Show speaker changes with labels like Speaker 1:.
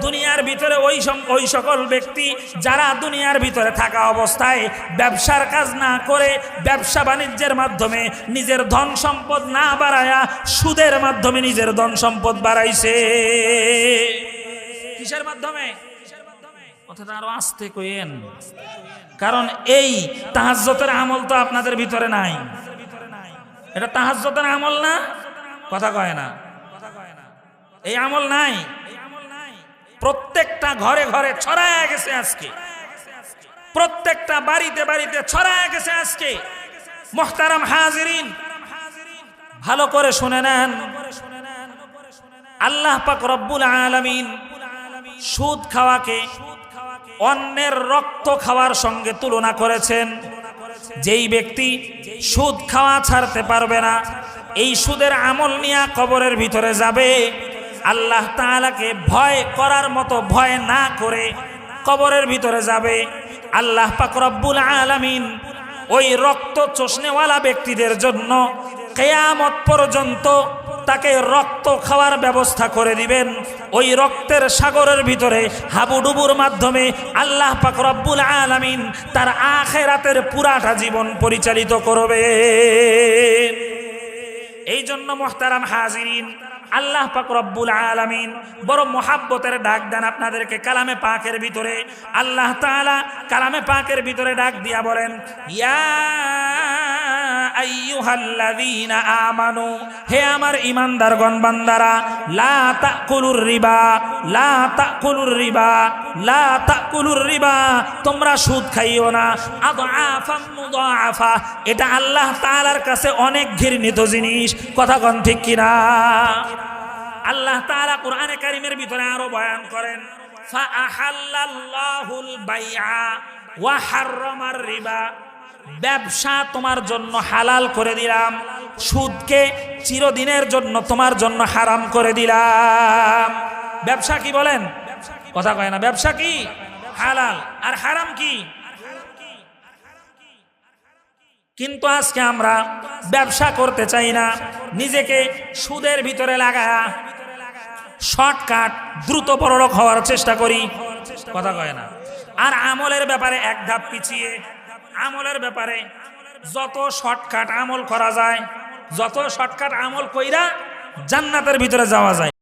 Speaker 1: দুনিয়ার ভিতরে ওই সকল ব্যক্তি যারা দুনিয়ার ভিতরে থাকা অবস্থায় ব্যবসার কাজ না করে, ব্যবসা বাণিজ্যের মাধ্যমে নিজের ধন সম্পদ না বাড়ায়া সুদের মাধ্যমে নিজের ধন সম্পদ বাড়াইছে। কিসের মাধ্যমে? কথাটা আরো আস্তে কইেন, কারণ এই তাহাজ্জুদের আমল তো আপনাদের ভিতরে নাই। এটা তাহাজ্জুদের আমল না, কথা কয় না, এই আমল নাই। প্রত্যেকটা ঘরে ঘরে ছড়ায় গেছে আজকে, প্রত্যেকটা বাড়িতে বাড়িতে ছড়ায় গেছে আজকে। মুহতারাম হাজিরিন, ভালো করে শুনে নেন, আল্লাহ পাক রব্বুল আলামিন সুদ খাওয়াকে অন্যের রক্ত খাওয়ার সঙ্গে তুলনা করেছেন। যেই ব্যক্তি সুদ খাওয়া ছাড়তে পারবে না, এই সুদের আমল নিয়ে কবরের ভিতরে যাবে, আল্লাহ তাআলাকে ভয় করার মতো ভয় না করে কবরের ভিতরে যাবে, আল্লাহ পাক রব্বুল আলামিন ওই রক্ত চোষণেওয়ালা ব্যক্তিদের জন্য কিয়ামত পর্যন্ত তাকে রক্ত খাওয়ার ব্যবস্থা করে দিবেন। ওই রক্তের সাগরের ভিতরে হাবুডুবুর মাধ্যমে আল্লাহ পাক রব্বুল আলামিন তার আখিরাতের পুরাটা জীবন পরিচালিত করবে। এই জন্য মুহতারাম হাজিরিন, আল্লাহ পাক রব্বুল আলামিন বড় মোহাব্বতের ডাক দেন আপনাদেরকে কালামে পাকের ভিতরে। আল্লাহ তাআলা কালামে পাকের ভিতরে ডাক দিয়া বলেন, ইয়া আইয়ুহাল্লাযীনা আমানু, হে আমার ঈমানদারগণ বান্দারা, লা তাকুলুর রিবা, লা তাকুলুর রিবা, লা তাকুলুর রিবা, তোমরা সুদ খাইও না। আযআফাম মুযাআফা, এটা আল্লাহ তাআলার কাছে অনেক ঘৃণিত জিনিস। কথা কোন ঠিক কিনা? আল্লাহ তাআলা কোরআনে কারীমের ভিতরে আরো বয়ান করেন, ফাআহাল্লাল্লাহুল বাইআ ওয়া হাররামার রিবা, ব্যবসা তোমার জন্য হালাল করে দিলাম, সুদকে চিরদিনের জন্য তোমার জন্য হারাম করে দিলাম। ব্যবসা কি বলেন? কথা কয় না। ব্যবসা কি? হালাল। আর হারাম কি? কিন্তু আজকে আমরা ব্যবসা করতে চাই না, নিজেকে সুদের ভিতরে লাগায়া শর্টকাট দ্রুত বড়লোক হওয়ার চেষ্টা করি। কথা কয় না। আর আমলের ব্যাপারে এক ধাপ পিছিয়ে, আমলের ব্যাপারে যত শর্টকাট আমল করা যায়, যত শর্টকাট আমল কইরা জান্নাতের ভিতরে যাওয়া যায়।